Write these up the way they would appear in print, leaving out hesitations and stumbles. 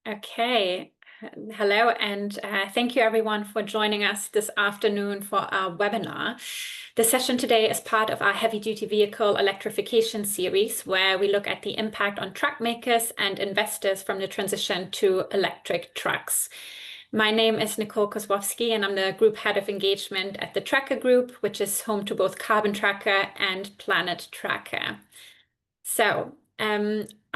Okay. Hello, and thank you everyone for joining us this afternoon for our webinar. The session today is part of our heavy-duty vehicle electrification series, where we look at the impact on truck makers and investors from the transition to electric trucks. My name is Nicole Kozłowski, and I'm the Group Head of Engagement at the Tracker Group, which is home to both Carbon Tracker and Planet Tracker. So,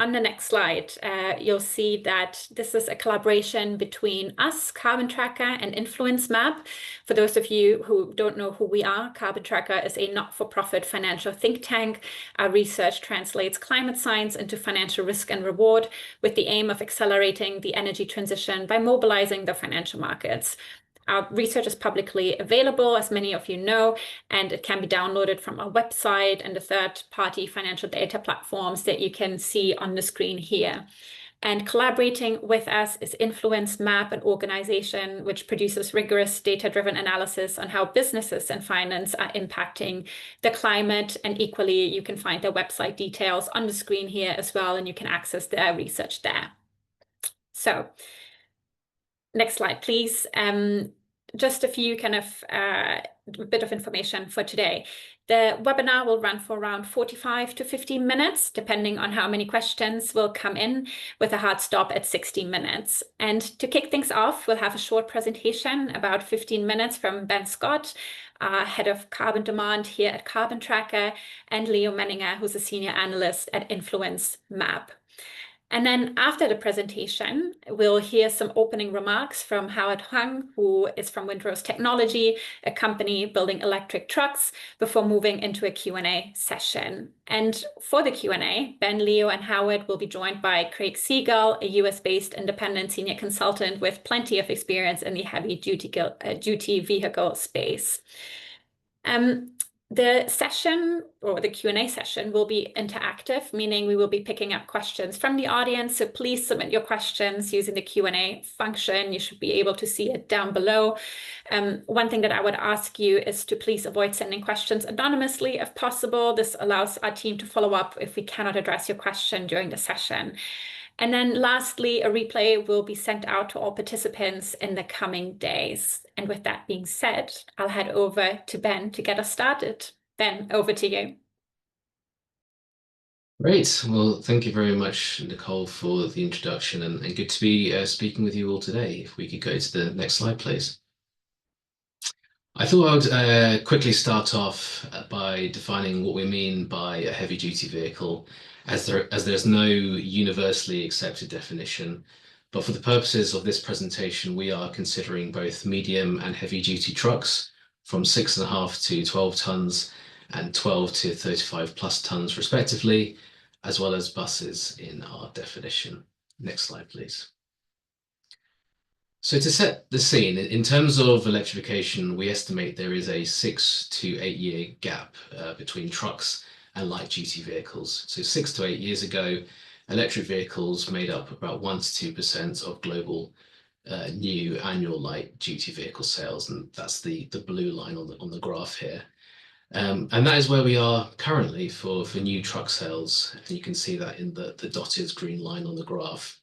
on the next slide, you'll see that this is a collaboration between us, Carbon Tracker, and InfluenceMap. For those of you who don't know who we are, Carbon Tracker is a not-for-profit financial think tank. Our research translates climate science into financial risk and reward with the aim of accelerating the energy transition by mobilizing the financial markets. Our research is publicly available, as many of you know, and it can be downloaded from our website and the third-party financial data platforms that you can see on the screen here. And collaborating with us is InfluenceMap, an organization which produces rigorous data-driven analysis on how businesses and finance are impacting the climate. And equally, you can find their website details on the screen here as well, and you can access their research there. So, next slide, please. Just a few bit of information for today. The webinar will run for around 45 to 50 minutes, depending on how many questions will come in, with a hard stop at 60 minutes. And to kick things off, we'll have a short presentation, about 15 minutes, from Ben Scott, Head of Carbon Demand here at Carbon Tracker, and Leo Menninger, who's a Senior Analyst at InfluenceMap. And then after the presentation, we'll hear some opening remarks from Howard Hung, who is from Windrose Technology, a company building electric trucks, before moving into a Q&A session. And for the Q&A, Ben, Leo, and Howard will be joined by Craig Siegel, a US-based independent senior consultant with plenty of experience in the heavy-duty vehicle space. The session, or the Q&A session, will be interactive, meaning we will be picking up questions from the audience. So please submit your questions using the Q&A function. You should be able to see it down below. One thing that I would ask you is to please avoid sending questions anonymously if possible. This allows our team to follow up if we cannot address your question during the session. And then lastly, a replay will be sent out to all participants in the coming days. And with that being said, I'll head over to Ben to get us started. Ben, over to you. Great. Well, thank you very much, Nicole, for the introduction, and good to be speaking with you all today. If we could go to the next slide, please. I thought I would quickly start off by defining what we mean by a heavy-duty vehicle, as there's no universally accepted definition. But for the purposes of this presentation, we are considering both medium and heavy-duty trucks from 6.5 to 12 tons and 12 to 35 plus tons respectively, as well as buses in our definition. Next slide, please. So to set the scene, in terms of electrification, we estimate there is a 6 to 8 year gap between trucks and light-duty vehicles. So 6 to 8 years ago, electric vehicles made up about 1 to 2% of global new annual light-duty vehicle sales, and that's the blue line on the graph here. And that is where we are currently for new truck sales, and you can see that in the dotted green line on the graph.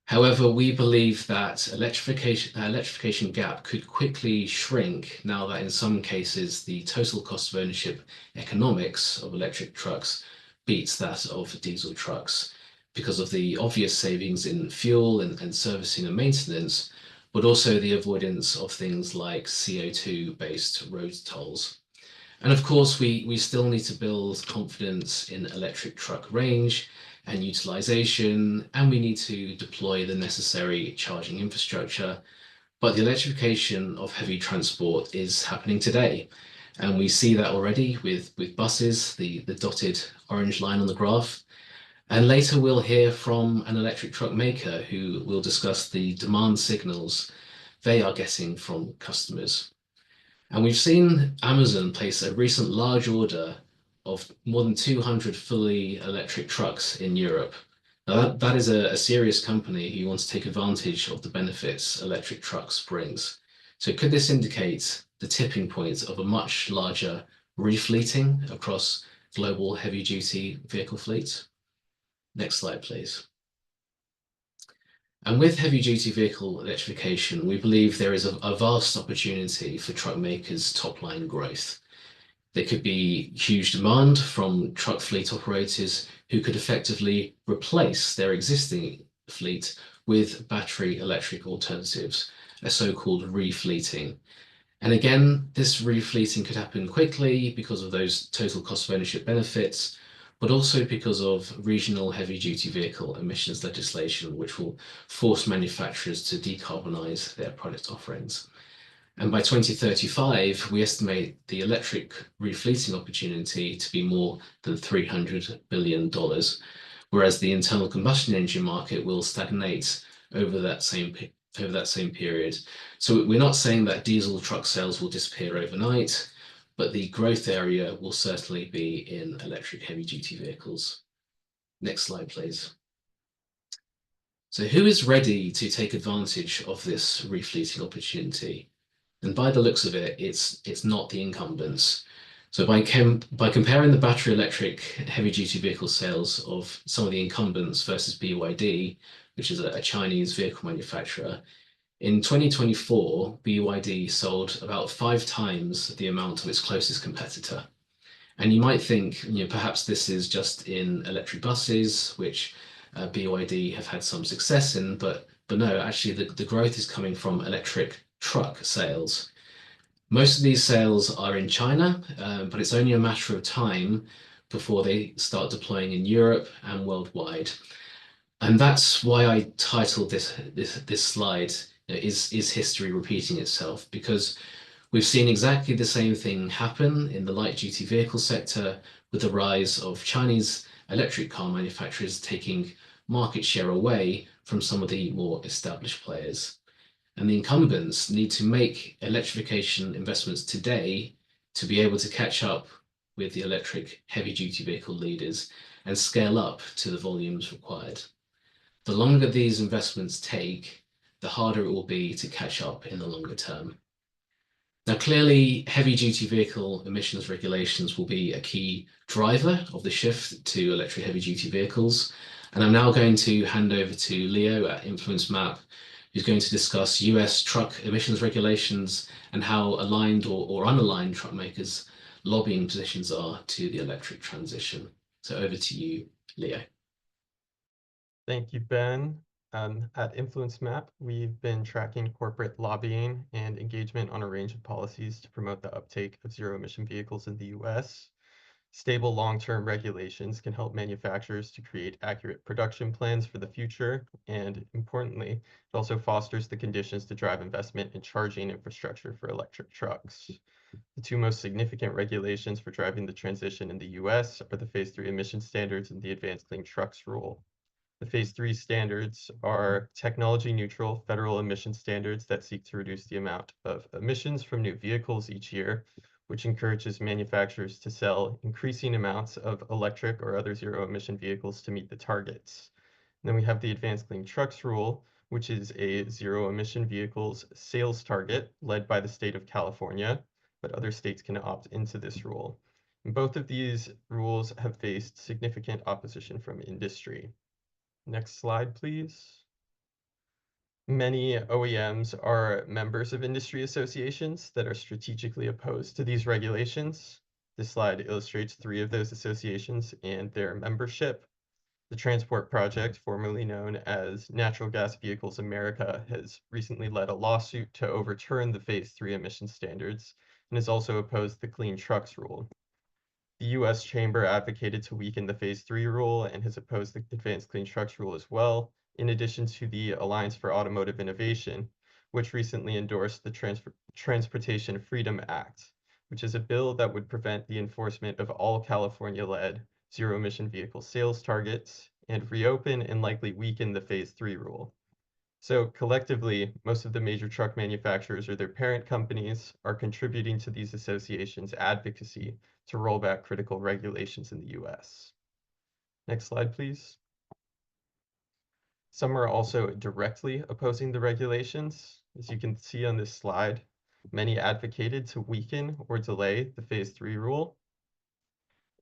However, we believe that electrification gap could quickly shrink now that in some cases the total cost of ownership economics of electric trucks beats that of diesel trucks because of the obvious savings in fuel and servicing and maintenance, but also the avoidance of things like CO2-based road tolls. And of course, we still need to build confidence in electric truck range and utilization, and we need to deploy the necessary charging infrastructure. But the electrification of heavy transport is happening today. And we see that already with buses, the dotted orange line on the graph. And later we'll hear from an electric truck maker who will discuss the demand signals they are getting from customers. And we've seen Amazon place a recent large order of more than 200 fully electric trucks in Europe. Now that is a serious company who wants to take advantage of the benefits electric trucks brings. So could this indicate the tipping point of a much larger refleeting across global heavy-duty vehicle fleets? Next slide, please. And with heavy duty vehicle electrification, we believe there is a vast opportunity for truck makers' top line growth. There could be huge demand from truck fleet operators who could effectively replace their existing fleet with battery electric alternatives, a so-called refleeting. And again, this refleeting could happen quickly because of those total cost of ownership benefits, but also because of regional heavy-duty vehicle emissions legislation, which will force manufacturers to decarbonize their product offerings. And by 2035, we estimate the electric refleeting opportunity to be more than $300 billion, whereas the internal combustion engine market will stagnate over that same period. So we're not saying that diesel truck sales will disappear overnight, but the growth area will certainly be in electric heavy-duty vehicles. Next slide, please. So who is ready to take advantage of this refleeting opportunity? And by the looks of it, it's not the incumbents. So by comparing the battery electric heavy duty vehicle sales of some of the incumbents versus BYD, which is a Chinese vehicle manufacturer, in 2024, BYD sold about 5 times the amount of its closest competitor. And you might think, perhaps this is just in electric buses, which BYD have had some success in, but no, actually the growth is coming from electric truck sales. Most of these sales are in China, but it's only a matter of time before they start deploying in Europe and worldwide. And that's why I titled this slide, is history repeating itself? Because we've seen exactly the same thing happen in the light duty vehicle sector with the rise of Chinese electric car manufacturers taking market share away from some of the more established players. And the incumbents need to make electrification investments today to be able to catch up with the electric heavy duty vehicle leaders and scale up to the volumes required. The longer these investments take, the harder it will be to catch up in the longer term. Now, clearly, heavy-duty vehicle emissions regulations will be a key driver of the shift to electric heavy-duty vehicles. And I'm now going to hand over to Leo at InfluenceMap, who's going to discuss US truck emissions regulations and how aligned or unaligned truck makers' lobbying positions are to the electric transition. So over to you, Leo. Thank you, Ben. At InfluenceMap, we've been tracking corporate lobbying and engagement on a range of policies to promote the uptake of zero-emission vehicles in the US. Stable long-term regulations can help manufacturers to create accurate production plans for the future, and importantly, it also fosters the conditions to drive investment in charging infrastructure for electric trucks. The 2 most significant regulations for driving the transition in the US are the Phase 3 emission standards and the Advanced Clean Trucks Rule. The Phase 3 standards are technology-neutral federal emission standards that seek to reduce the amount of emissions from new vehicles each year, which encourages manufacturers to sell increasing amounts of electric or other zero-emission vehicles to meet the targets. And then we have the Advanced Clean Trucks Rule, which is a zero-emission vehicles sales target led by the state of California, but other states can opt into this rule. And both of these rules have faced significant opposition from industry. Next slide, please. Many OEMs are members of industry associations that are strategically opposed to these regulations. This slide illustrates 3 of those associations and their membership. The Transport Project, formerly known as Natural Gas Vehicles America, has recently led a lawsuit to overturn the Phase 3 emission standards and has also opposed the Clean Trucks Rule. The U.S. Chamber advocated to weaken the Phase 3 rule and has opposed the Advanced Clean Trucks Rule as well, in addition to the Alliance for Automotive Innovation, which recently endorsed the Transportation Freedom Act, which is a bill that would prevent the enforcement of all California-led zero-emission vehicle sales targets and reopen and likely weaken the Phase 3 rule. So collectively, most of the major truck manufacturers or their parent companies are contributing to these associations' advocacy to roll back critical regulations in the US. Next slide, please. Some are also directly opposing the regulations. As you can see on this slide, many advocated to weaken or delay the Phase 3 rule.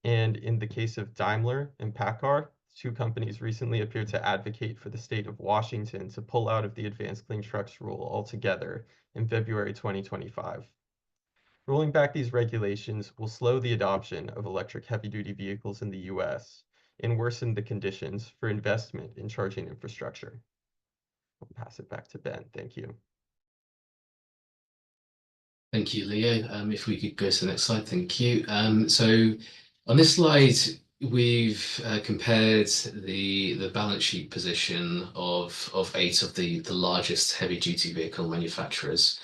And in the case of Daimler and PACCAR, two companies recently appeared to advocate for the state of Washington to pull out of the Advanced Clean Trucks rule altogether in February 2025. Rolling back these regulations will slow the adoption of electric heavy-duty vehicles in the US and worsen the conditions for investment in charging infrastructure. I'll pass it back to Ben. Thank you. Thank you, Leo. If we could go to the next slide, thank you. So on this slide, we've compared the balance sheet position of 8 of the largest heavy-duty vehicle manufacturers.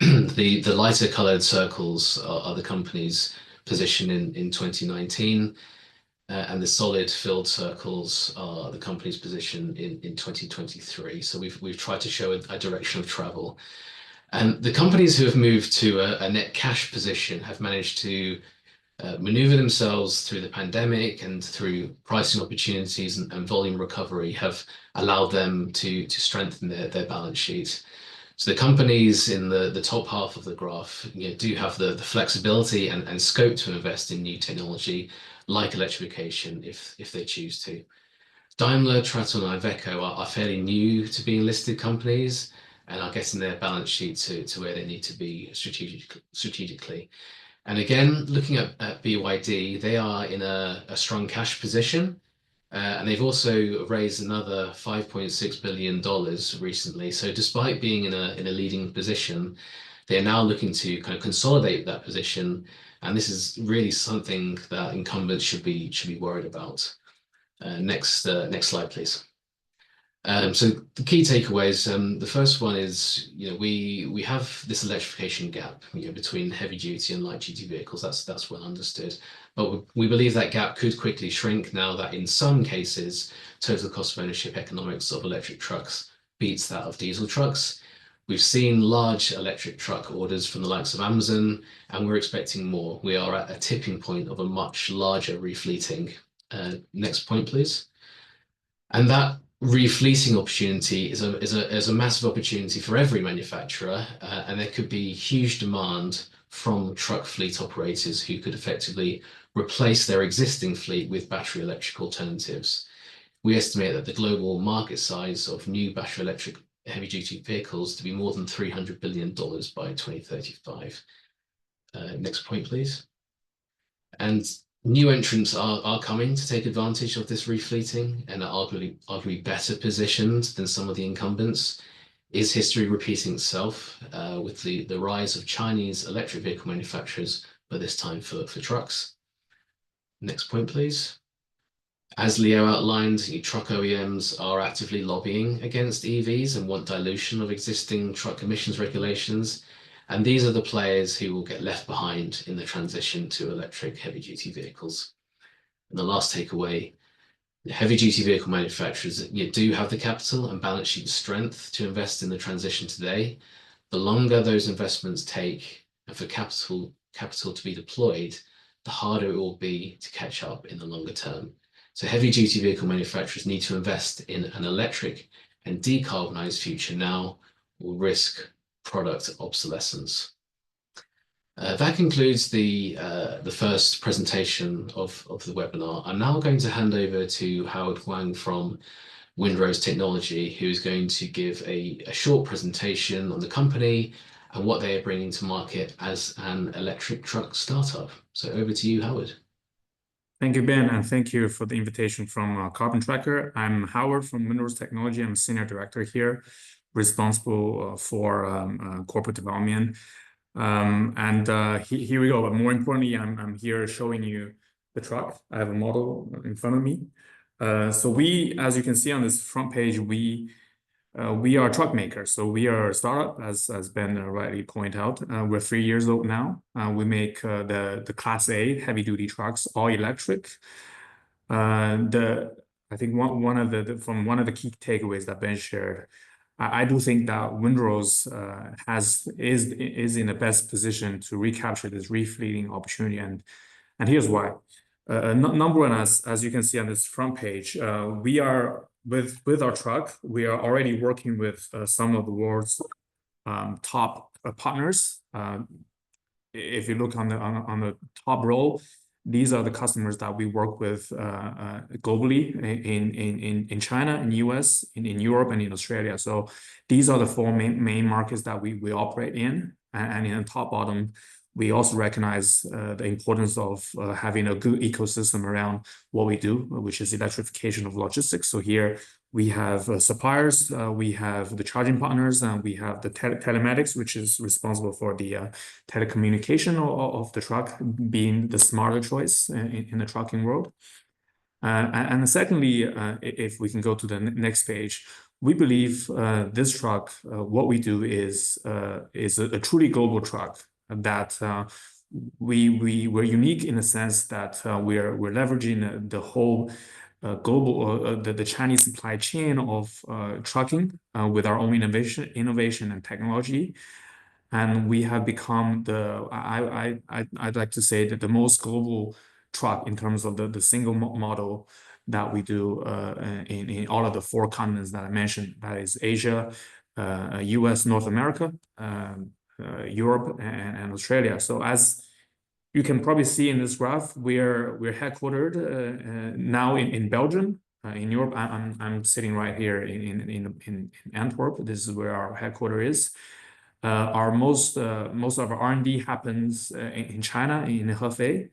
The lighter coloured circles are the company's position in 2019, and the solid filled circles are the company's position in 2023. So we've tried to show a direction of travel. And the companies who have moved to a net cash position have managed to maneuver themselves through the pandemic, and through pricing opportunities and volume recovery have allowed them to strengthen their balance sheet. So the companies in the top half of the graph, do have the flexibility and scope to invest in new technology like electrification if they choose to. Daimler, Traton, and Iveco are fairly new to being listed companies and are getting their balance sheet to where they need to be strategically. And again, looking at BYD, they are in a strong cash position, and they've also raised another $5.6 billion recently. So despite being in a leading position, they are now looking to kind of consolidate that position, and this is really something that incumbents should be worried about. Next slide, please. So the key takeaways, the first one is, we have this electrification gap, between heavy duty and light duty vehicles. That's well understood, but we believe that gap could quickly shrink now that in some cases, total cost of ownership economics of electric trucks beats that of diesel trucks. We've seen large electric truck orders from the likes of Amazon, and we're expecting more. We are at a tipping point of a much larger refleeting. Next point, please. And that refleeting opportunity is a massive opportunity for every manufacturer, and there could be huge demand from truck fleet operators who could effectively replace their existing fleet with battery electric alternatives. We estimate that the global market size of new battery electric heavy duty vehicles to be more than $300 billion by 2035. Next point, please. And new entrants are coming to take advantage of this refleeting and are arguably better positioned than some of the incumbents. Is history repeating itself with the rise of Chinese electric vehicle manufacturers, but this time for trucks? Next point, please. As Leo outlined, truck OEMs are actively lobbying against EVs and want dilution of existing truck emissions regulations. And these are the players who will get left behind in the transition to electric heavy-duty vehicles. And the last takeaway, the heavy-duty vehicle manufacturers do have the capital and balance sheet strength to invest in the transition today. The longer those investments take and for capital to be deployed, the harder it will be to catch up in the longer term. So heavy-duty vehicle manufacturers need to invest in an electric and decarbonized future now, or risk product obsolescence. That concludes the first presentation of the webinar. I'm now going to hand over to Howard Huang from Windrose Technology, who is going to give a short presentation on the company and what they are bringing to market as an electric truck startup. So over to you, Howard. Thank you, Ben, and thank you for the invitation from Carbon Tracker. I'm Howard from Windrose Technology. I'm a senior director here, responsible for corporate development. Here we go. But more importantly, I'm here showing you the truck. I have a model in front of me. So we, as you can see on this front page, we are truck makers. So we are a startup, as Ben rightly pointed out. We're 3 years old now. We make the Class A heavy-duty trucks, all electric. I think one of the key takeaways that Ben shared, I do think that Windrose is in the best position to recapture this refleeting opportunity, and here's why. Number one, as you can see on this front page, we are with our truck. We are already working with some of the world's top partners. If you look on the top row, these are the customers that we work with globally in China, in US, in Europe, and in Australia. So these are the four main markets that we operate in. And in the top bottom, we also recognize the importance of having a good ecosystem around what we do, which is electrification of logistics. So here we have suppliers, we have the charging partners, and we have the telematics, which is responsible for the telecommunication of the truck being the smarter choice in the trucking world. And secondly, if we can go to the next page, we believe this truck, what we do is a truly global truck that we're unique in the sense that we're leveraging the whole global the Chinese supply chain of trucking with our own innovation and technology. And we have become I'd like to say that the most global truck in terms of the single model that we do in all of the four continents that I mentioned. That is Asia, US, North America, Europe, and Australia. So as you can probably see in this graph, we're headquartered now in Belgium. In Europe, I'm sitting right here in Antwerp. This is where our headquarters is. Our most of our R&D happens in China, in Hefei,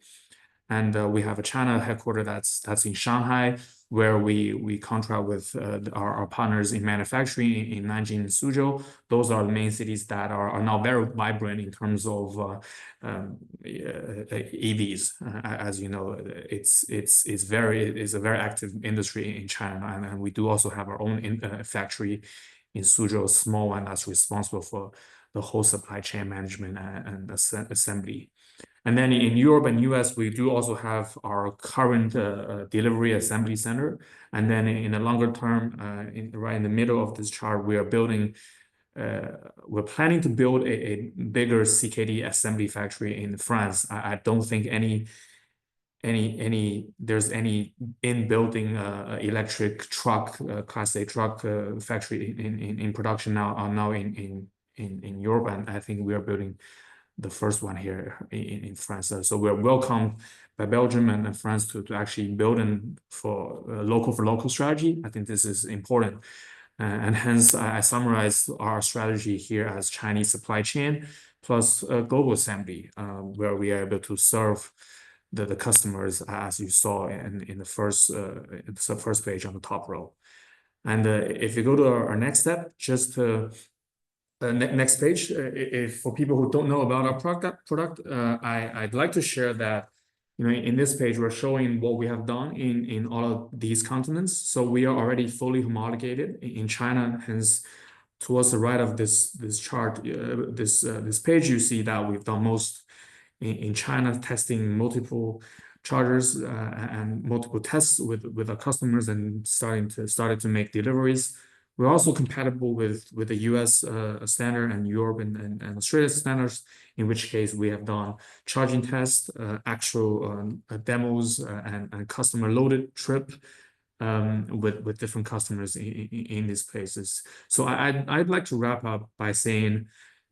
and we have a China headquarters that's in Shanghai, where we contract with our partners in manufacturing in Nanjing and Suzhou. Those are the main cities that are now very vibrant in terms of EVs. As you know, it's a very active industry in China, and we do also have our own factory in Suzhou, a small one that's responsible for the whole supply chain management and assembly. And then in Europe and US, we do also have our current delivery assembly center. And then in the longer term, right in the middle of this chart, we're planning to build a bigger CKD assembly factory in France. I don't think there's any in-building electric truck, Class A truck factory in production now in Europe, and I think we are building the first one here in France. So we're welcomed by Belgium and France to actually build for local strategy. I think this is important. And hence, I summarize our strategy here as Chinese supply chain plus global assembly, where we are able to serve the customers, as you saw in the first page on the top row. And if you go to our next step, just next page, if for people who don't know about our product, I'd like to share that, in this page, we're showing what we have done in all of these continents. So we are already fully homologated in China. Hence, towards the right of this chart, this page, you see that we've done most in China, testing multiple chargers and multiple tests with our customers and started to make deliveries. We're also compatible with the US standard and Europe and Australia standards, in which case we have done charging tests, actual demos, and customer loaded trip with different customers in these places. So I'd like to wrap up by saying,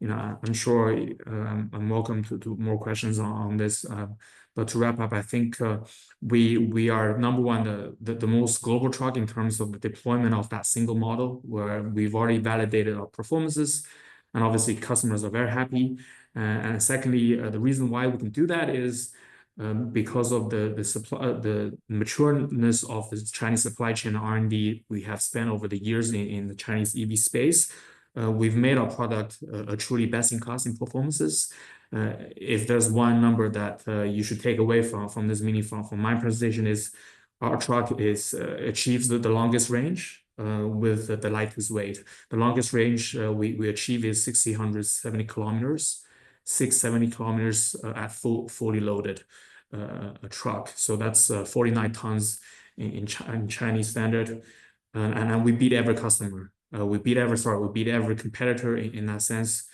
I'm sure I'm welcome to more questions on this. But to wrap up, I think we are number one, the most global truck in terms of the deployment of that single model, where we've already validated our performances, and obviously customers are very happy. And secondly, the reason why we can do that is because of the matureness of the Chinese supply chain R&D we have spent over the years in the Chinese EV space. We've made our product a truly best-in-class in performances. If there's one number that you should take away from this meeting from my presentation, is our truck achieves the longest range with the lightest weight. The longest range we achieve is 670 kilometers, 670 kilometers at fully loaded a truck. So that's 49 tons in Chinese standard, and we beat every customer. We beat every competitor in that sense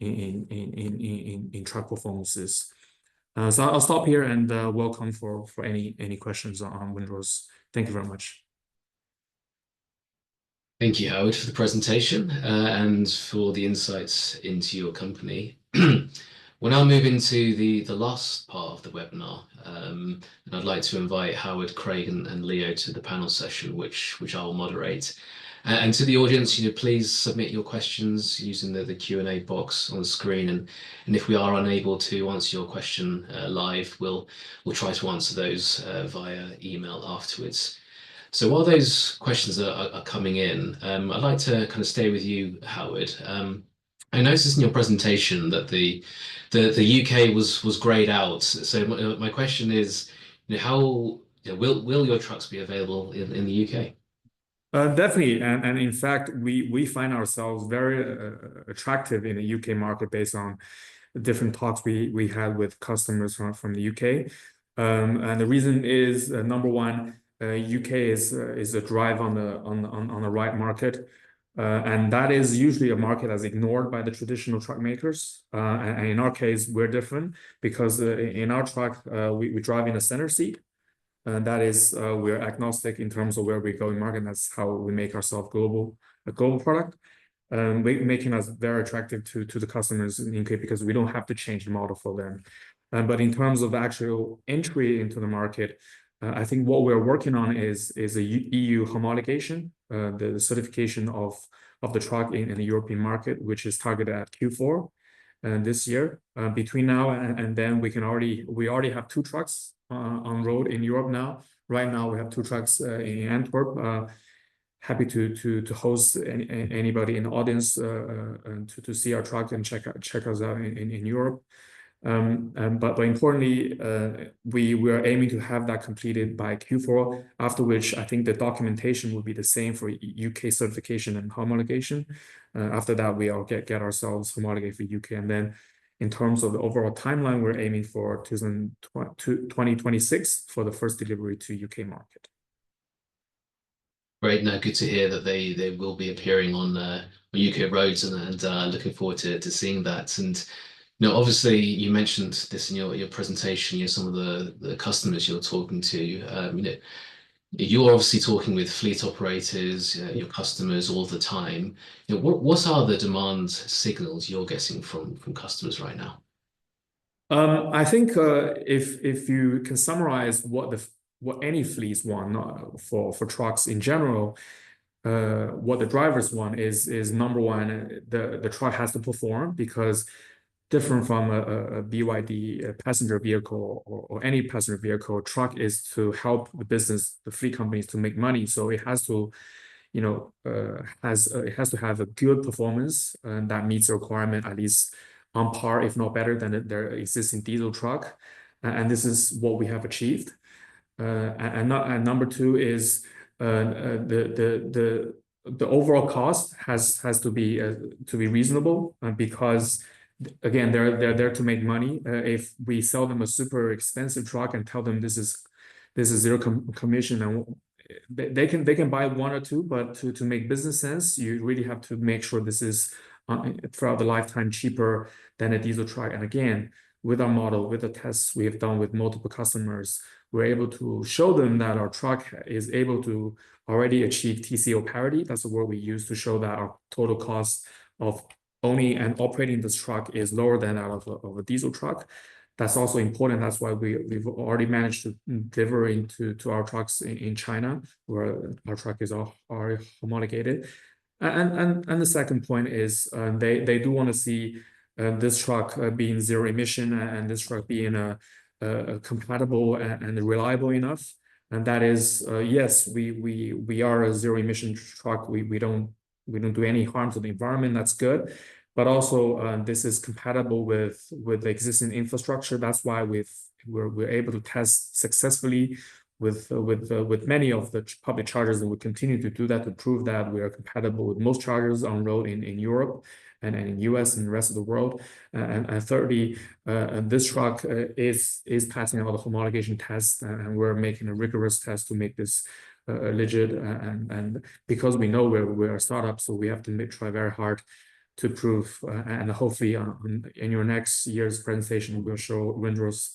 in truck performances. So I'll stop here and welcome for any questions on Windrose. Thank you very much. Thank you, Howard, for the presentation and for the insights into your company. We'll now move into the last part of the webinar, and I'd like to invite Howard, Craig, and Leo to the panel session, which I will moderate. And to the audience, please submit your questions using the Q&A box on the screen. And if we are unable to answer your question live, we'll try to answer those via email afterwards. So while those questions are coming in, I'd like to kind of stay with you, Howard. I noticed in your presentation that the UK was grayed out. So my question is, how will your trucks be available in the UK? Definitely, and in fact, we find ourselves very attractive in the UK market based on the different talks we had with customers from the UK. And the reason is number one, UK is a drive on the right market, and that is usually a market that's ignored by the traditional truck makers. And in our case, we're different because in our truck we drive in a center seat. And that is, we're agnostic in terms of where we go in market. That's how we make ourselves a global product, making us very attractive to the customers in the UK because we don't have to change the model for them. But in terms of the actual entry into the market, I think what we're working on is a EU homologation, the certification of the truck in the European market, which is targeted at Q4 this year. Between now and then, we already have 2 trucks on road in Europe now. Right now, we have 2 trucks in Antwerp. Happy to host anybody in the audience to see our truck and check us out in Europe. But importantly, we are aiming to have that completed by Q4, after which I think the documentation will be the same for UK certification and homologation. After that, we all get ourselves homologated for UK. And then in terms of the overall timeline, we're aiming for 2026 for the first delivery to UK market. Great. No, good to hear that they will be appearing on UK roads, and looking forward to seeing that. And obviously, you mentioned this in your presentation. Some of the customers you're talking to. You're obviously talking with fleet operators, your customers all the time. What are the demand signals you're getting from customers right now? I think if you can summarize what any fleets want for trucks in general, what the drivers want is number one, the truck has to perform, because different from a BYD passenger vehicle or any passenger vehicle, truck is to help the fleet companies to make money. So it has to, it has to have a good performance, and that meets the requirement at least on par, if not better than their existing diesel truck. And this is what we have achieved. And number two is the overall cost has to be reasonable, because again, they're there to make money. If we sell them a super expensive truck and tell them this is zero commission, and they can buy 1 or 2, but to make business sense, you really have to make sure this is throughout the lifetime cheaper than a diesel truck. And again, with our model, with the tests we have done with multiple customers, we're able to show them that our truck is able to already achieve TCO parity. That's the word we use to show that our total cost of owning and operating this truck is lower than that of a diesel truck. That's also important. That's why we've already managed to deliver into our trucks in China, where our truck is already homologated. And the second point is they do want to see this truck being zero emission, and this truck being compatible and reliable enough. And that is, yes, we are a zero emission truck. We don't do any harm to the environment. That's good. But also, this is compatible with the existing infrastructure. That's why we're able to test successfully with many of the public chargers, and we continue to do that to prove that we are compatible with most chargers on road in Europe and in US and the rest of the world. And thirdly, this truck is passing all the homologation tests, and we're making a rigorous test to make this legit. And because we know we're a startup, so we have to try very hard to prove. And hopefully, in your next year's presentation, we'll show Windrose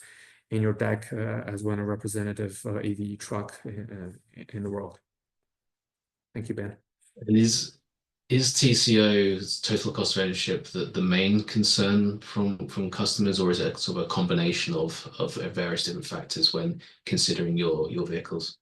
in your deck as one representative EV truck in the world. Thank you, Ben. And Is TCO's total cost of ownership the main concern from customers, or is it sort of a combination of various different factors when considering your vehicles?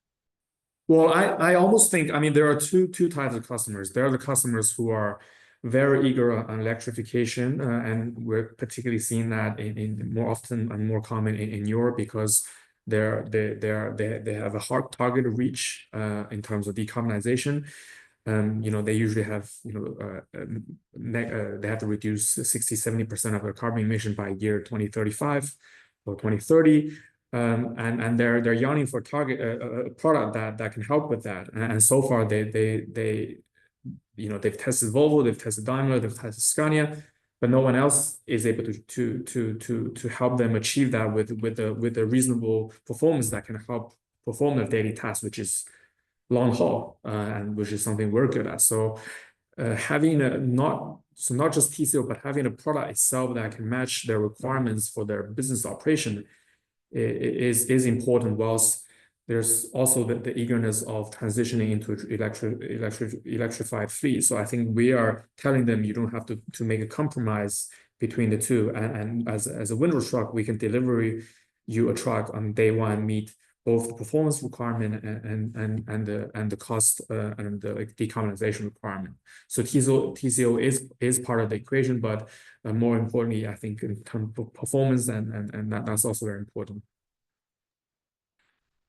Well, I almost think, I mean, there are two types of customers. There are the customers who are very eager on electrification, and we're particularly seeing that in more often and more common in Europe because they have a hard target to reach in terms of decarbonization. They usually have, they have to reduce 60-70% of their carbon emission by year 2035 or 2030. And they're yearning for a product that can help with that. And so far they've tested Volvo, they've tested Daimler, they've tested Scania, but no one else is able to help them achieve that with a reasonable performance that can help perform their daily tasks, which is long haul, and which is something we're good at. So having not just TCO, but having a product itself that can match their requirements for their business operation is important, whilst there's also the eagerness of transitioning into electrified fleet. So I think we are telling them you don't have to make a compromise between the two. And as a Windrose truck, we can deliver you a truck on day one, meet both the performance requirement and the cost and the decarbonization requirement. So TCO is part of the equation, but more importantly, I think in terms of performance and that's also very important.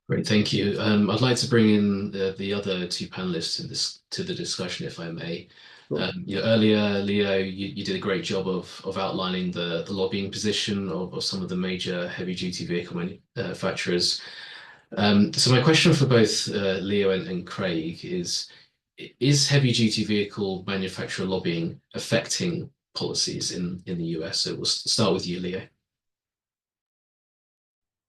Great, thank you. I'd like to bring in the other two panelists to the discussion, if I may. Sure. Earlier, Leo, you did a great job of outlining the lobbying position of some of the major heavy-duty vehicle manufacturers. So my question for both Leo and Craig is heavy-duty vehicle manufacturer lobbying affecting policies in the US? So we'll start with you, Leo.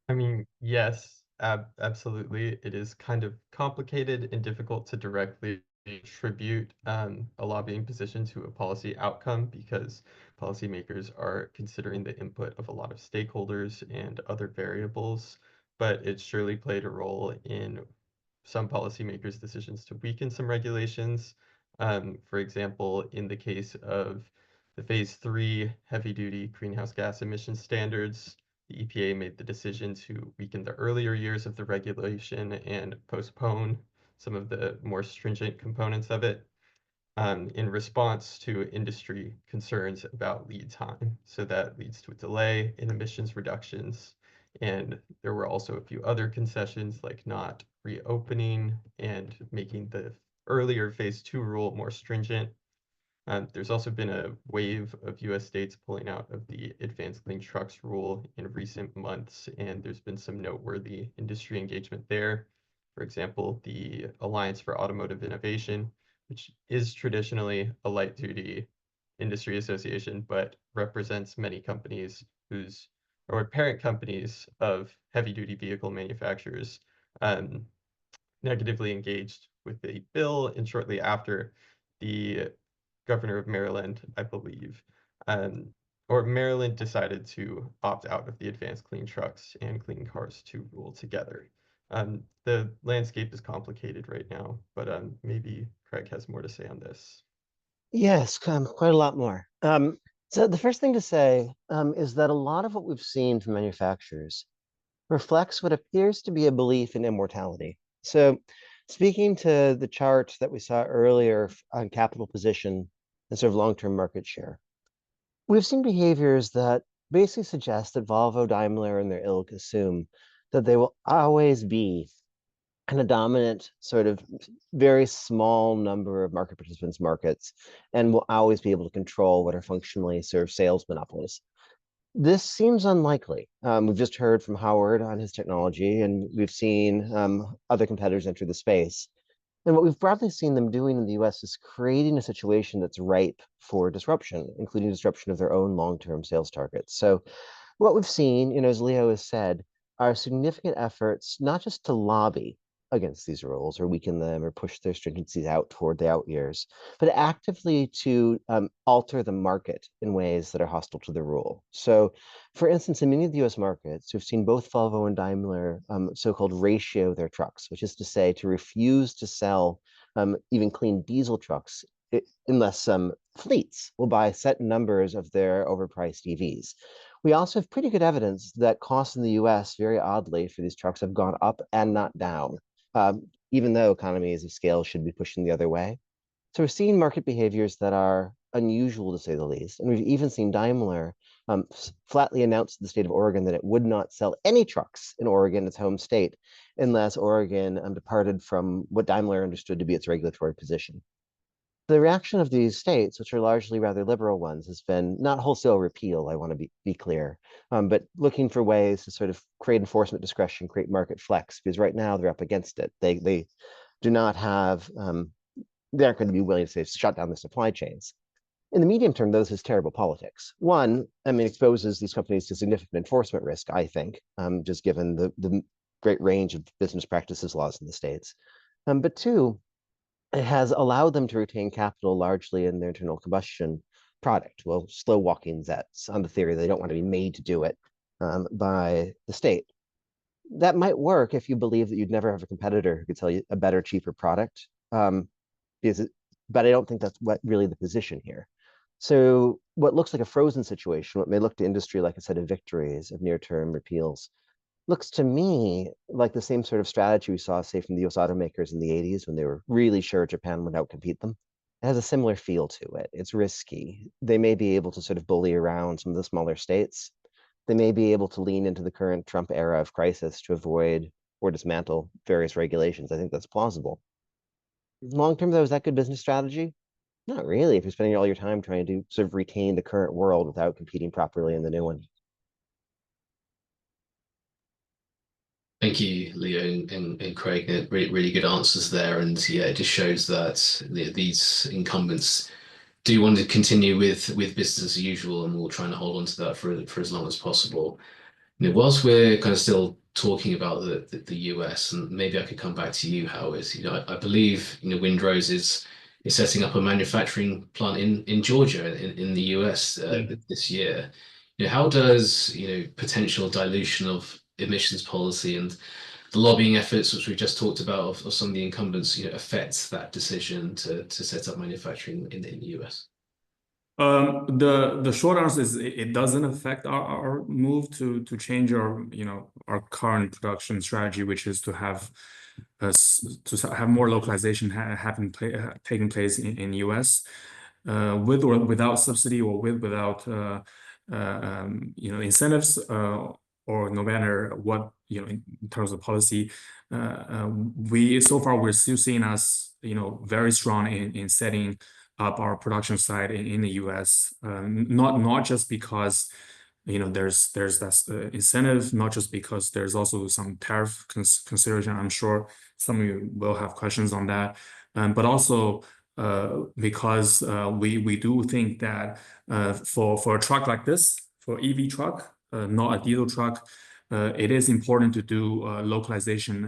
I mean, yes, absolutely. It is kind of complicated and difficult to directly attribute a lobbying position to a policy outcome because policymakers are considering the input of a lot of stakeholders and other variables, but it surely played a role in some policymakers' decisions to weaken some regulations. For example, in the case of the Phase 3 heavy-duty greenhouse gas emission standards, the EPA made the decision to weaken the earlier years of the regulation and postpone some of the more stringent components of it in response to industry concerns about lead time. So that leads to a delay in emissions reductions. And there were also a few other concessions like not reopening and making the earlier Phase 2 rule more stringent. There's also been a wave of US states pulling out of the Advanced Clean Trucks rule in recent months, and there's been some noteworthy industry engagement there. For example, the Alliance for Automotive Innovation, which is traditionally a light-duty industry association, but represents many companies or parent companies of heavy-duty vehicle manufacturers, negatively engaged with the bill, and shortly after, the governor of Maryland, I believe, or Maryland decided to opt out of the Advanced Clean Trucks and Clean Cars 2 rule together. The landscape is complicated right now, but maybe Craig has more to say on this. Yes, quite a lot more. So the first thing to say is that a lot of what we've seen from manufacturers reflects what appears to be a belief in immortality. So speaking to the chart that we saw earlier on capital position and sort of long-term market share, we've seen behaviors that basically suggest that Volvo, Daimler, and their ilk assume that they will always be in a dominant sort of very small number of market participants markets and will always be able to control what are functionally sort of sales monopolies. This seems unlikely. We've just heard from Howard on his technology, and we've seen other competitors enter the space. And what we've broadly seen them doing in the US is creating a situation that's ripe for disruption, including disruption of their own long-term sales targets. So what we've seen, as Leo has said, are significant efforts, not just to lobby against these rules or weaken them or push their stringencies out toward the out years, but actively to alter the market in ways that are hostile to the rule. So for instance, in many of the US markets, we've seen both Volvo and Daimler so-called ratio their trucks, which is to say to refuse to sell even clean diesel trucks fleets will buy set numbers of their overpriced EVs. We also have pretty good evidence that costs in the US, very oddly, for these trucks have gone up and not down, even though economies of scale should be pushing the other way. So we're seeing market behaviors that are unusual, to say the least. And we've even seen Daimler flatly announce to the state of Oregon that it would not sell any trucks in Oregon, its home state, unless Oregon departed from what Daimler understood to be its regulatory position. The reaction of these states, which are largely rather liberal ones, has been not wholesale repeal, I want to be clear, but looking for ways to sort of create enforcement discretion, create market flex, because right now they're up against it. They do not have, they aren't going to be willing to say shut down the supply chains. In the medium term, those is terrible politics. One, I mean, exposes these companies to significant enforcement risk, I think, just given the great range of business practices laws in the states. But two, it has allowed them to retain capital largely in their internal combustion product. Well, slow walking Zets on the theory they don't want to be made to do it by the state. That might work if you believe that you'd never have a competitor who could sell you a better, cheaper product. But I don't think that's what really the position here. So what looks like a frozen situation, what may look to industry like a set of victories of near-term repeals, looks to me like the same sort of strategy we saw, say, from the US automakers in the 80s when they were really sure Japan would outcompete them. It has a similar feel to it. It's risky. They may be able to sort of bully around some of the smaller states. They may be able to lean into the current Trump era of crisis to avoid or dismantle various regulations. I think that's plausible. Long term, though, is that good business strategy? Not really, if you're spending all your time trying to sort of retain the current world without competing properly in the new one. Thank you, Leo and Craig. Really good answers there. And yeah, it just shows that these incumbents do want to continue with business as usual, and we'll try and hold on to that for as long as possible. You know, whilst we're kind of still talking about the US, and maybe I could come back to you, Howard. You know, I believe Windrose is setting up a manufacturing plant in Georgia in the US this year. You know, how does potential dilution of emissions policy and the lobbying efforts, which we just talked about, of some of the incumbents, affect that decision to set up manufacturing in the US? The short answer is it doesn't affect our move to change our current production strategy, which is to have more localization taking place in US, with or without subsidy or without incentives, or no matter what in terms of policy. So far we're still seeing us very strong in setting up our production site in the US, not just because there's that incentive, not just because there's also some tariff consideration. I'm sure some of you will have questions on that, but also because we do think that for a truck like this, for EV truck, not a diesel truck, it is important to do localization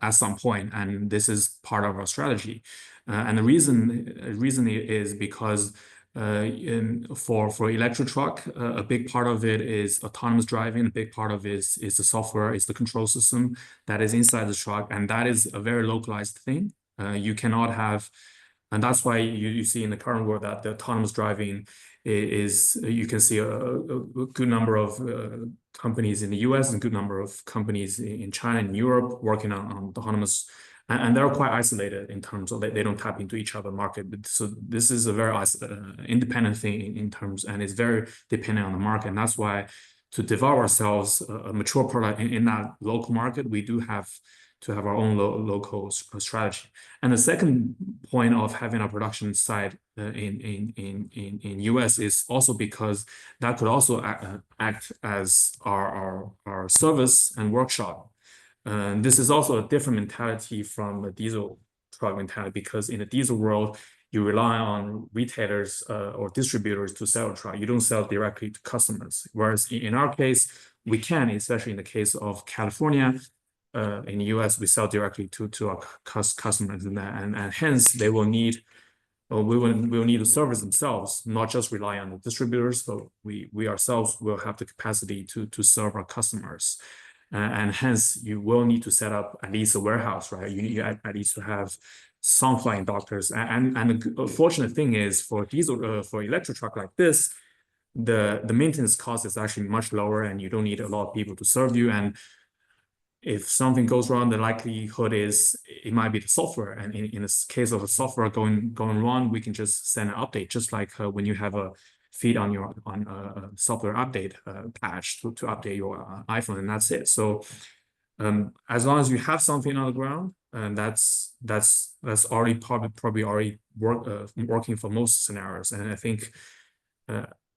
at some point, and this is part of our strategy. And the reason is because for electric truck, a big part of it is autonomous driving. A big part of it is the software, is the control system that is inside the truck, and that is a very localized thing. You cannot have, and that's why you see in the current world that the autonomous driving is you can see a good number of companies in the US and a good number of companies in China and Europe working on autonomous, and they're quite isolated in terms of they don't tap into each other market. So this is a very independent thing in terms, and it's very dependent on the market. And that's why to develop ourselves a mature product in that local market, we do have to have our own local strategy. And the second point of having a production site in US is also because that could also act as our service and workshop. This is also a different mentality from a diesel truck mentality, because in the diesel world, you rely on retailers or distributors to sell a truck. You don't sell directly to customers. Whereas in our case, we can, especially in the case of California. In the US, we sell directly to our customers, and hence they will need, or we will need to service themselves, not just rely on the distributors, but we ourselves will have the capacity to serve our customers. And hence you will need to set up at least a warehouse, right? You need at least to have some flying doctors. And the fortunate thing is for diesel, for electric truck like this, the maintenance cost is actually much lower, and you don't need a lot of people to serve you. And if something goes wrong, the likelihood is it might be the software. And in the case of a software going wrong, we can just send an update, just like when you have a feed on your software update patch to update your iPhone, and that's it. So as long as you have something on the ground, and that's already probably already working for most scenarios. And I think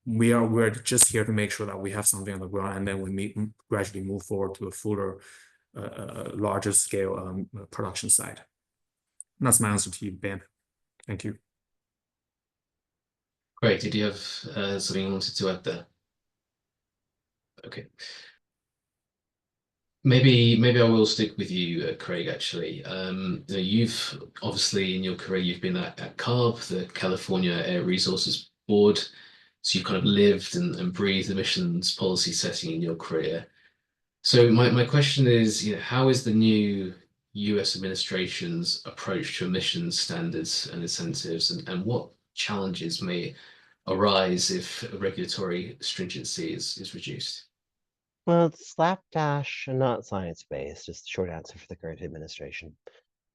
we're just here to make sure that we have something on the ground, and then we gradually move forward to a fuller, larger scale production side. And that's my answer to you, Ben. Thank you. Great. Did you have something you wanted to add there? Okay. Maybe I will stick with you, Craig, actually. You've obviously in your career, you've been at CARB, the California Air Resources Board. So you've kind of lived and breathed emissions policy setting in your career. So my question is, how is the new US administration's approach to emissions standards and incentives, and what challenges may arise if regulatory stringency is reduced? Well, it's slapdash and not science-based, is the short answer for the current administration.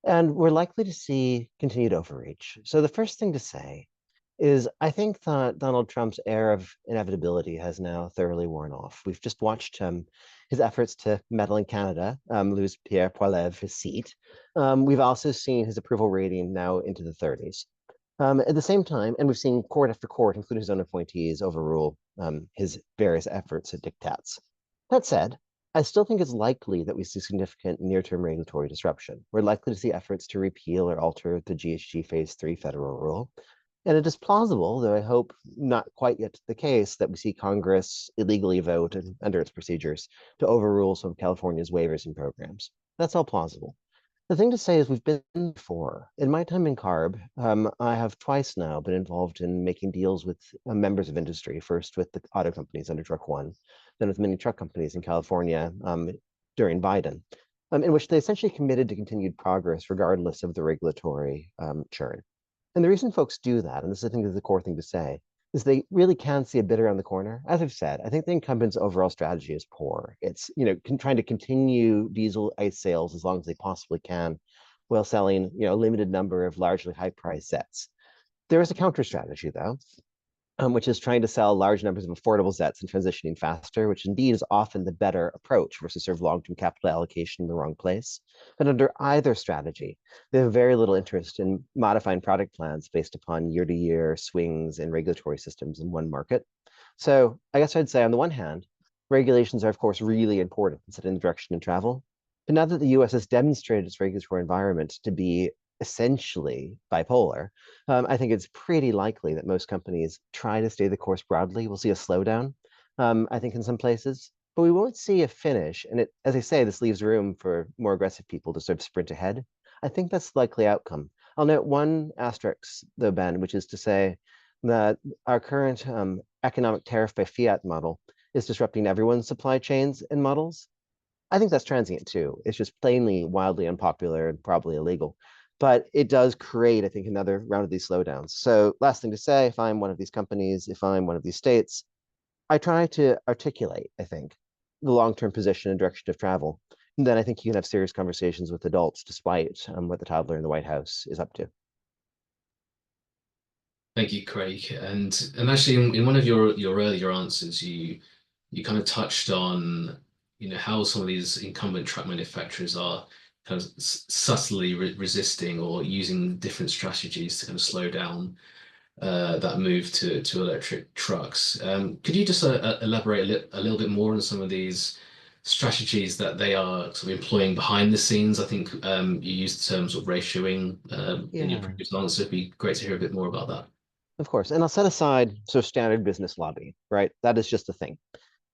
And we're likely to see continued overreach. So the first thing to say is I think that Donald Trump's air of inevitability has now thoroughly worn off. We've just watched his efforts to meddle in Canada lose Pierre Poilievre his seat. We've also seen his approval rating now into the 30s. At the same time, and we've seen court after court, including his own appointees, overrule his various efforts at diktats. That said, I still think it's likely that we see significant near-term regulatory disruption. We're likely to see efforts to repeal or alter the GHG Phase 3 federal rule. And it is plausible, though I hope not quite yet the case, that we see Congress illegally vote under its procedures to overrule some of California's waivers and programs. That's all plausible. The thing to say is we've been before. In my time in CARB, I have twice now been involved in making deals with members of industry, first with the auto companies under Truck One, then with many truck companies in California during Biden, in which they essentially committed to continued progress regardless of the regulatory churn. And the reason folks do that, and this I think is the core thing to say, is they really can see a bit around the corner. As I've said, I think the incumbent's overall strategy is poor. It's trying to continue diesel ICE sales as long as they possibly can, while selling a limited number of largely high-priced sets. There is a counter strategy though, which is trying to sell large numbers of affordable sets and transitioning faster, which indeed is often the better approach versus sort of long-term capital allocation in the wrong place. But under either strategy, they have very little interest in modifying product plans based upon year-to-year swings in regulatory systems in one market. So I guess I'd say on the one hand, regulations are of course really important in setting the direction in travel. But now that the US has demonstrated its regulatory environment to be essentially bipolar, I think it's pretty likely that most companies try to stay the course broadly. We'll see a slowdown, I think, in some places, but we won't see a finish. And as I say, this leaves room for more aggressive people to sort of sprint ahead. I think that's the likely outcome. I'll note one asterisk, though, Ben, which is to say that our current economic tariff by fiat model is disrupting everyone's supply chains and models. I think that's transient too. It's just plainly wildly unpopular and probably illegal. But it does create, I think, another round of these slowdowns. So last thing to say, if I'm one of these companies, if I'm one of these states, I try to articulate, I think, the long-term position and direction of travel. And then I think you can have serious conversations with adults despite what the toddler in the White House is up to. Thank you, Craig. And actually, in one of your earlier answers, you kind of touched on how some of these incumbent truck manufacturers are kind of subtly resisting or using different strategies to kind of slow down that move to electric trucks. Could you just elaborate a little bit more on some of these strategies that they are sort of employing behind the scenes? I think you used the terms of ratioing in your previous answer. It'd be great to hear a bit more about that. Of course, and I'll set aside sort of standard business lobby, right? That is just a thing.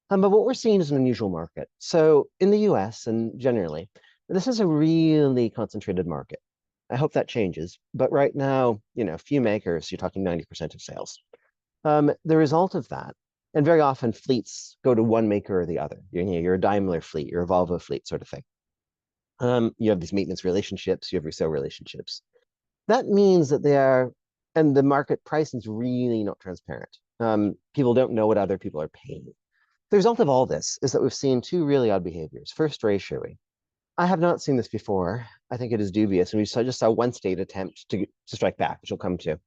But what we're seeing is an unusual market. So in the US and generally, this is a really concentrated market. I hope that changes. But right now, few makers, you're talking 90% of sales. The result of that, and very often fleets go to one maker or the other. You're a Daimler fleet, you're a Volvo fleet sort of thing. You have these maintenance relationships, you have resale relationships. That means that they are, and the market pricing is really not transparent. People don't know what other people are paying. The result of all this is that we've seen two really odd behaviors. First, ratioing. I have not seen this before. I think it is dubious, and just saw one state attempt to strike back, which we'll come to.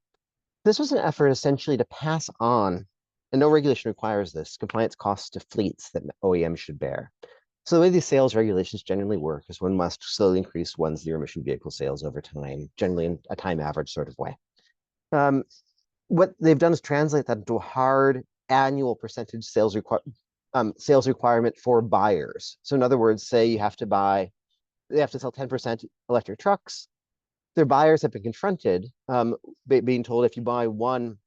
This was an effort essentially to pass on, and no regulation requires this, compliance costs to fleets that OEMs should bear. So the way these sales regulations generally work is one must slowly increase one's zero-emission vehicle sales over time, generally in a time average sort of way. What they've done is translate that into a hard annual percentage sales requirement for buyers. So in other words, say they have to sell 10% electric trucks. Their buyers have been confronted, being told if you buy one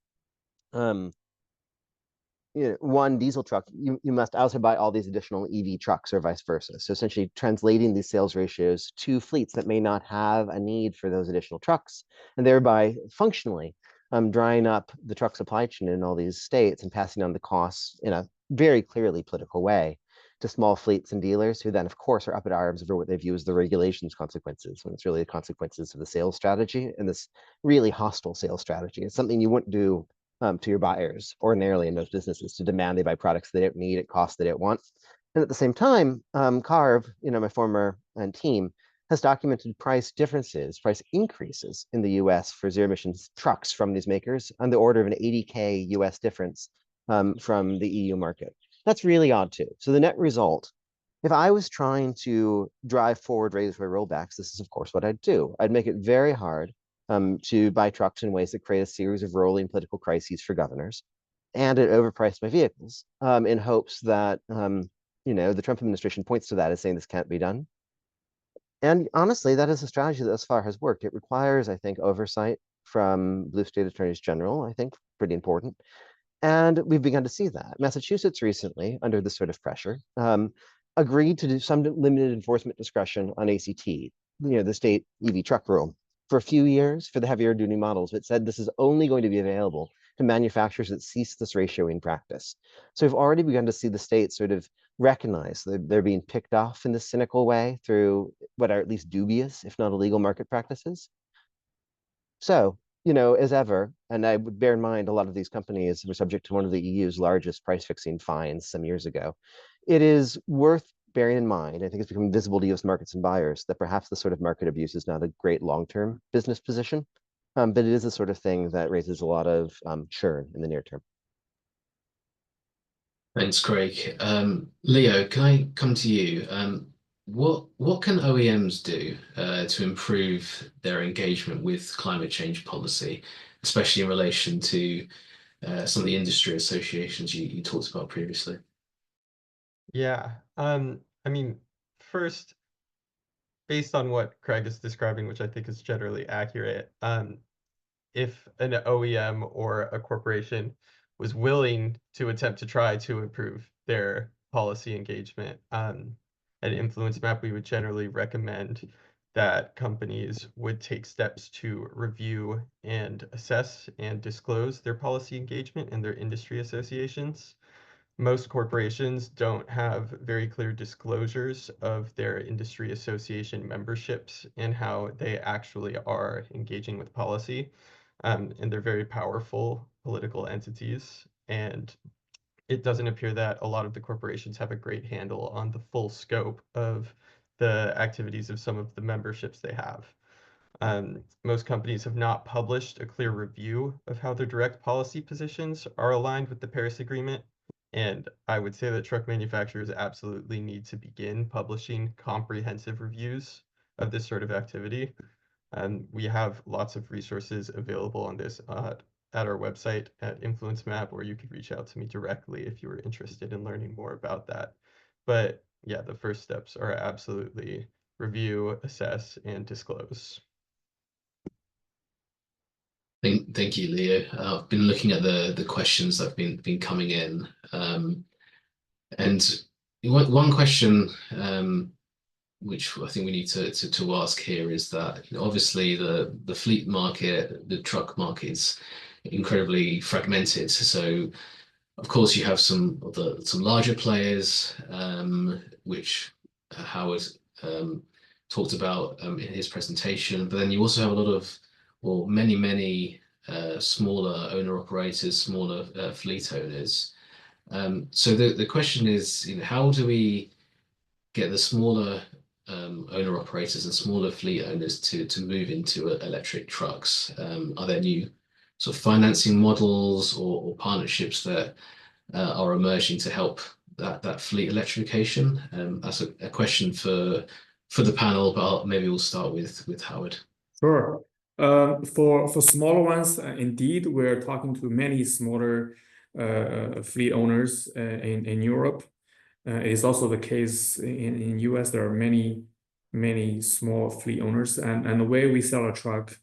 diesel truck, you must also buy all these additional EV trucks or vice versa. So essentially translating these sales ratios to fleets that may not have a need for those additional trucks, and thereby functionally drying up the truck supply chain in all these states and passing on the costs in a very clearly political way to small fleets and dealers, who then, of course, are up in arms over what they view as the regulations consequences, when it's really the consequences of the sales strategy, and this really hostile sales strategy. It's something you wouldn't do to your buyers ordinarily in most businesses, to demand they buy products they don't need at costs they don't want. And at the same time, Carve, my former team, has documented price differences, price increases in the US for zero emissions trucks from these makers on the order of an 80K US difference from the EU market. That's really odd too. So the net result, if I was trying to drive forward regulatory rollbacks, this is of course what I'd do. I'd make it very hard to buy trucks in ways that create a series of rolling political crises for governors, and it overpriced my vehicles in hopes that the Trump administration points to that as saying this can't be done. And honestly, that is a strategy that thus far has worked. It requires, I think, oversight from blue state attorneys general, I think, pretty important. And we've begun to see that. Massachusetts recently, under this sort of pressure, agreed to do some limited enforcement discretion on ACT, the state EV truck rule, for a few years for the heavier duty models. It said this is only going to be available to manufacturers that cease this ratioing practice. So we've already begun to see the state sort of recognize that they're being picked off in this cynical way through what are at least dubious, if not illegal, market practices. So, as ever, and I would bear in mind a lot of these companies were subject to one of the EU's largest price fixing fines some years ago. It is worth bearing in mind, I think it's becoming visible to US markets and buyers, that perhaps the sort of market abuse is not a great long-term business position, but it is the sort of thing that raises a lot of churn in the near term. Thanks, Craig. Leo, can I come to you? What can OEMs do to improve their engagement with climate change policy, especially in relation to some of the industry associations you talked about previously? Yeah, I mean, first, based on what Craig is describing, which I think is generally accurate, if an OEM or a corporation was willing to attempt to try to improve their policy engagement, at InfluenceMap, we would generally recommend that companies would take steps to review and assess and disclose their policy engagement in their industry associations. Most corporations don't have very clear disclosures of their industry association memberships and how they actually are engaging with policy. And they're very powerful political entities. And it doesn't appear that a lot of the corporations have a great handle on the full scope of the activities of some of the memberships they have. Most companies have not published a clear review of how their direct policy positions are aligned with the Paris Agreement. And I would say that truck manufacturers absolutely need to begin publishing comprehensive reviews of this sort of activity. And we have lots of resources available on this at our website at InfluenceMap, or you could reach out to me directly if you were interested in learning more about that. But yeah, the first steps are absolutely review, assess, and disclose. Thank you, Leo. I've been looking at the questions that have been coming in, and one question which I think we need to ask here is that obviously the fleet market, the truck market is incredibly fragmented. So of course you have some larger players, which Howard talked about in his presentation, but then you also have a lot of or many smaller owner operators, smaller fleet owners. So the question is, how do we get the smaller owner operators and smaller fleet owners to move into electric trucks? Are there new sort of financing models or partnerships that are emerging to help that fleet electrification? That's a question for the panel, but maybe we'll start with Howard. Sure. For smaller ones, indeed, we're talking to many smaller fleet owners in Europe. It's also the case in US. There are many small fleet owners, and the way we sell a truck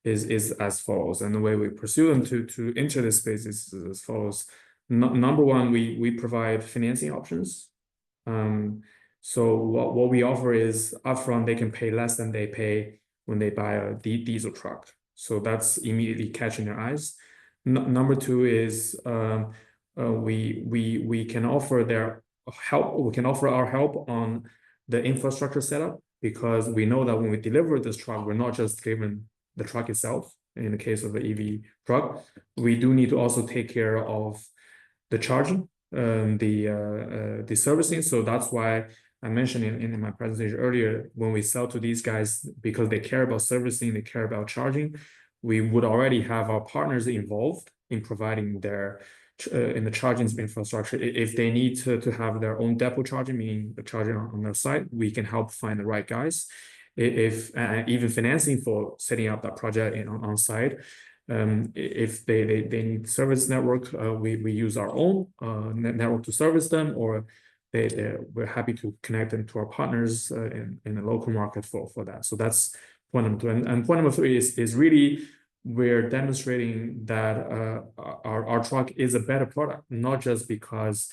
is as follows, and the way we pursue them to enter this space is as follows. Number one, we provide financing options. So what we offer is upfront they can pay less than they pay when they buy a diesel truck. So that's immediately catching their eyes. Number two is we can offer their help. We can offer our help on the infrastructure setup, because we know that when we deliver this truck, we're not just delivering the truck itself. In the case of the EV truck, we do need to also take care of the charging, the servicing. So that's why I mentioned in my presentation earlier, when we sell to these guys, because they care about servicing, they care about charging, we would already have our partners involved in providing their in the charging infrastructure. If they need to have their own depot charging, meaning the charging on their site, we can help find the right guys. If even financing for setting up that project on site. If they need service network, we use our own network to service them, or we're happy to connect them to our partners in the local market for that. So that's point number two. And point number three is really we're demonstrating that our truck is a better product, not just because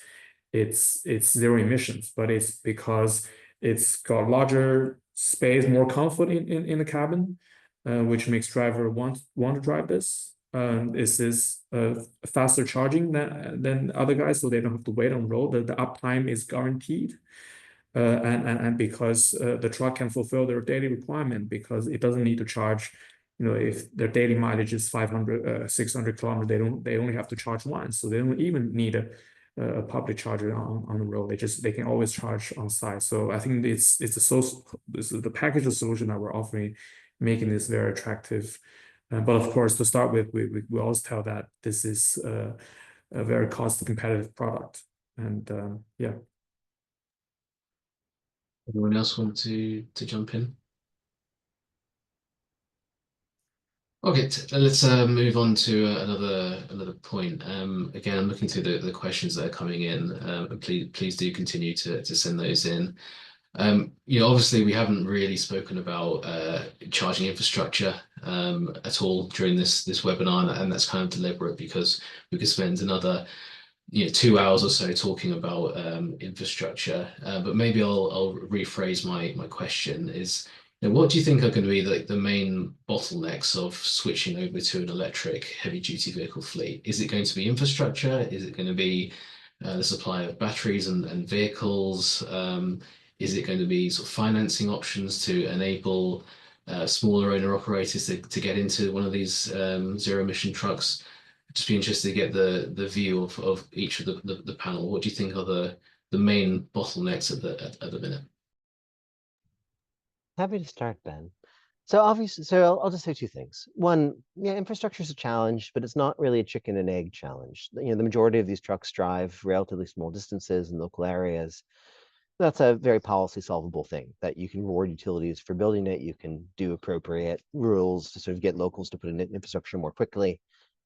it's zero emissions, but it's because it's got larger space, more comfort in the cabin, which makes driver want to drive this. This is faster charging than other guys, so they don't have to wait on road. The uptime is guaranteed, and because the truck can fulfill their daily requirement, because it doesn't need to charge. If their daily mileage is 500, 600 kilometers, they only have to charge once, so they don't even need a public charger on the road. They can always charge on site. So I think this is the package of solution that we're offering, making this very attractive. But of course, to start with, we always tell that this is a very cost competitive product. And yeah. Anyone else want to jump in? Okay, let's move on to another point. Again, I'm looking through the questions that are coming in. Please do continue to send those in. Obviously we haven't really spoken about charging infrastructure at all during this webinar, and that's kind of deliberate, because we could spend another 2 hours or so talking about infrastructure. But maybe I'll rephrase my question is, what do you think are going to be the main bottlenecks of switching over to an electric heavy-duty vehicle fleet? Is it going to be infrastructure? Is it going to be the supply of batteries and vehicles? Is it going to be sort of financing options to enable smaller owner-operators to get into one of these zero-emission trucks? Just be interested to get the view of each of the panel. What do you think are the main bottlenecks at the minute? Happy to start, Ben. So obviously, I'll just say two things. One, yeah, infrastructure is a challenge, but it's not really a chicken and egg challenge. The majority of these trucks drive relatively small distances in local areas. That's a very policy solvable thing, that you can reward utilities for building it. You can do appropriate rules to sort of get locals to put in infrastructure more quickly.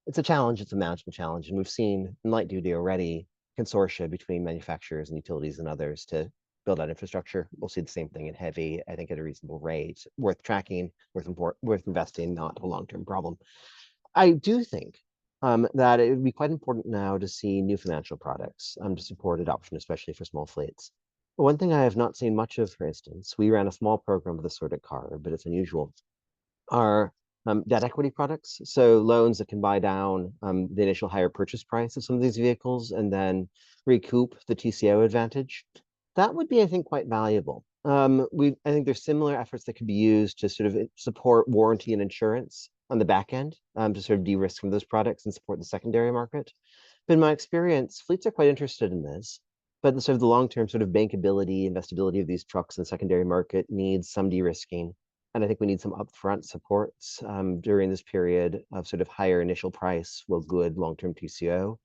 It's a challenge, it's a management challenge. And we've seen in light duty already consortia between manufacturers and utilities and others to build out infrastructure. We'll see the same thing in heavy, I think at a reasonable rate, worth tracking, worth investing, not a long-term problem. I do think that it would be quite important now to see new financial products to support adoption, especially for small fleets. One thing I have not seen much of, for instance, we ran a small program of this sort at CAR, but it's unusual, are debt equity products. So loans that can buy down the initial higher purchase price of some of these vehicles and then recoup the TCO advantage. That would be, I think, quite valuable. I think there's similar efforts that could be used to sort of support warranty and insurance on the back end to sort of de-risk from those products and support the secondary market. But in my experience, fleets are quite interested in this, but the sort of the long-term sort of bankability, investability of these trucks in the secondary market needs some de-risking. And I think we need some upfront supports during this period of sort of higher initial price, well, good long-term TCO.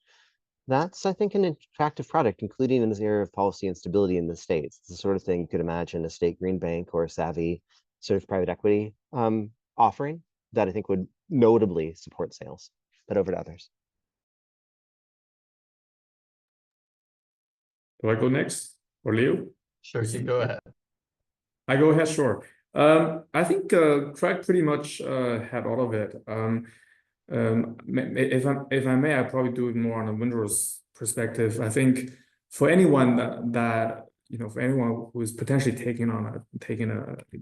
That's, I think, an attractive product, including in this area of policy and stability in the States. It's the sort of thing you could imagine a state green bank or a savvy sort of private equity offering that I think would notably support sales. But over to others. Do I go next or Leo? Sure, you go ahead. I go ahead, sure. I think Craig pretty much had all of it. If I may, I probably do it more on a windrow's perspective. I think for anyone that for anyone who is potentially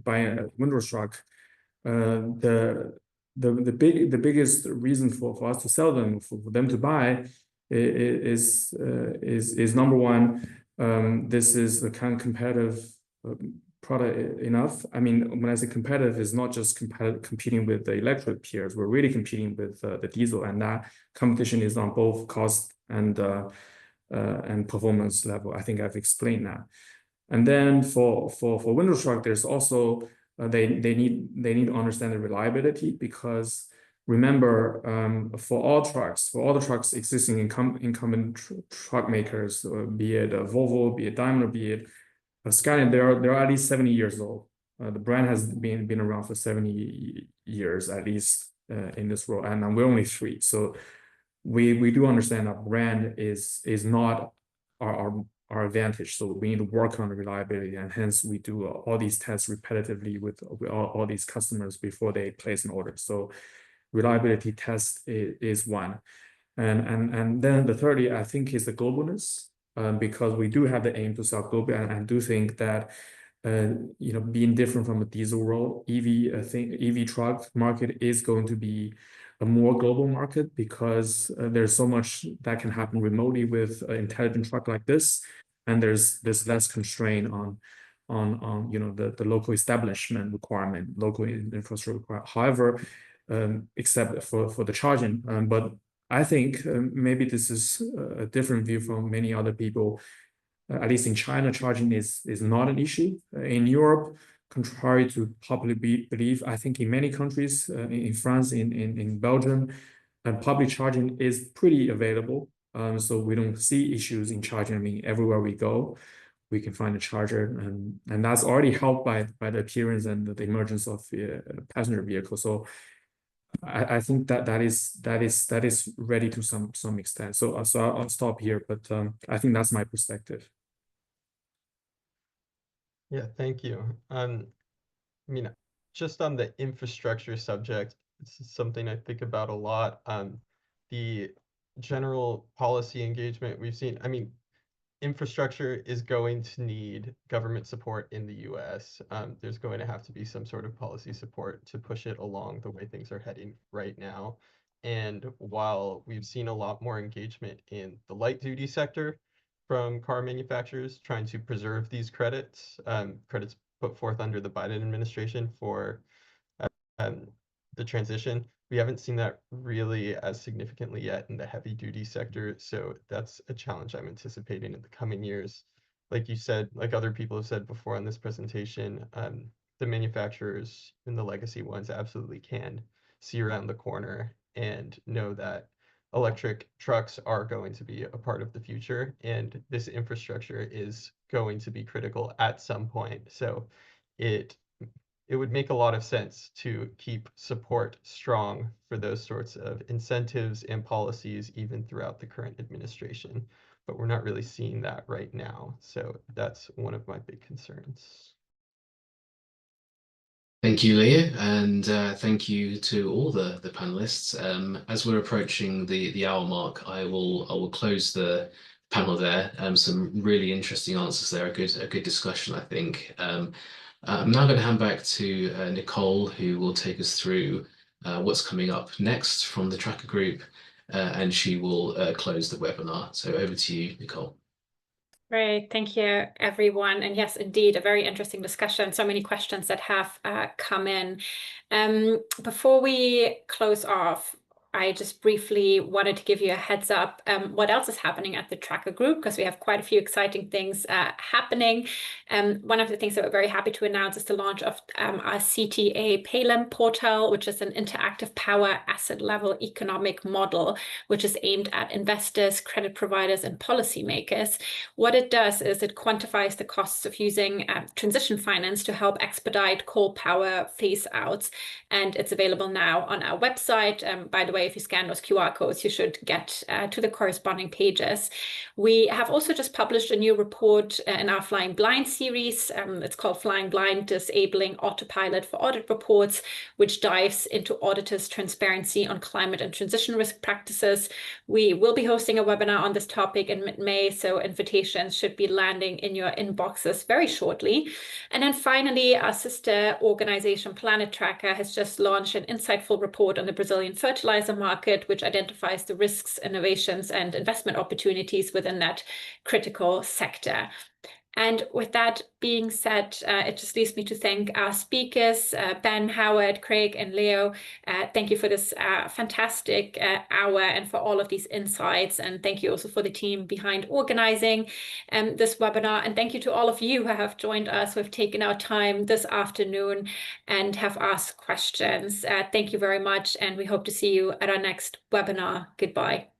buying a windrows truck, the biggest reason for us to sell them, for them to buy, is number one, this is a kind of competitive product enough. I mean, when I say competitive, it's not just competing with the electric peers. We're really competing with the diesel, and that competition is on both cost and performance level. I think I've explained that. And then for windrows truck, there's also they need to understand the reliability, because remember, for all the trucks existing incumbent truck makers, be it Volvo, be it Daimler, be it Scania, they're at least 70 years old. The brand has been around for 70 years at least in this world, and we're only 3. So we do understand that brand is not our advantage. So we need to work on the reliability, and hence we do all these tests repetitively with all these customers before they place an order. So reliability test is one, and then the third, I think, is the globalness. Because we do have the aim to sell globally, and I do think that being different from a diesel world, EV truck market is going to be a more global market, because there's so much that can happen remotely with an intelligent truck like this, and there's less constraint on the local establishment requirement, local infrastructure requirement. However, except for the charging, but I think maybe this is a different view from many other people. At least in China, charging is not an issue. In Europe, contrary to popular belief, I think in many countries, in France, in Belgium, public charging is pretty available. So we don't see issues in charging. I mean, everywhere we go, we can find a charger, and that's already helped by the appearance and the emergence of passenger vehicles. So I think that is ready to some extent. So I'll stop here, but I think that's my perspective. Yeah, thank you. I mean, just on the infrastructure subject, this is something I think about a lot. The general policy engagement we've seen, I mean, infrastructure is going to need government support in the US. There's going to have to be some sort of policy support to push it along the way things are heading right now. And while we've seen a lot more engagement in the light duty sector from car manufacturers trying to preserve these credits put forth under the Biden administration for the transition, we haven't seen that really as significantly yet in the heavy duty sector. So that's a challenge I'm anticipating in the coming years. Like you said, like other people have said before on this presentation, the manufacturers and the legacy ones absolutely can see around the corner and know that electric trucks are going to be a part of the future, and this infrastructure is going to be critical at some point. So it would make a lot of sense to keep support strong for those sorts of incentives and policies even throughout the current administration. But we're not really seeing that right now. So that's one of my big concerns. Thank you, Leah, and thank you to all the panelists. As we're approaching the hour mark, I will close the panel there. Some really interesting answers there. A good discussion, I think. I'm now going to hand back to Nicole, who will take us through what's coming up next from the Tracker Group, and she will close the webinar. So over to you, Nicole. Great, thank you, everyone. And yes, indeed, a very interesting discussion. So many questions that have come in. Before we close off, I just briefly wanted to give you a heads up what else is happening at the Tracker Group, because we have quite a few exciting things happening. One of the things that we're very happy to announce is the launch of our CTA Palem portal, which is an interactive power asset level economic model, which is aimed at investors, credit providers, and policymakers. What it does is it quantifies the costs of using transition finance to help expedite coal power phase outs. And it's available now on our website. By the way, if you scan those QR codes, you should get to the corresponding pages. We have also just published a new report in our Flying Blind series. It's called Flying Blind, Disabling Autopilot for Audit Reports, which dives into auditors' transparency on climate and transition risk practices. We will be hosting a webinar on this topic in mid-May, so invitations should be landing in your inboxes very shortly. And then finally, our sister organization Planet Tracker has just launched an insightful report on the Brazilian fertilizer market, which identifies the risks, innovations, and investment opportunities within that critical sector. And with that being said, it just leaves me to thank our speakers, Ben, Howard, Craig, and Leo. Thank you for this fantastic hour and for all of these insights. And thank you also for the team behind organizing this webinar. And thank you to all of you who have joined us, who have taken our time this afternoon and have asked questions. Thank you very much. And we hope to see you at our next webinar. Goodbye.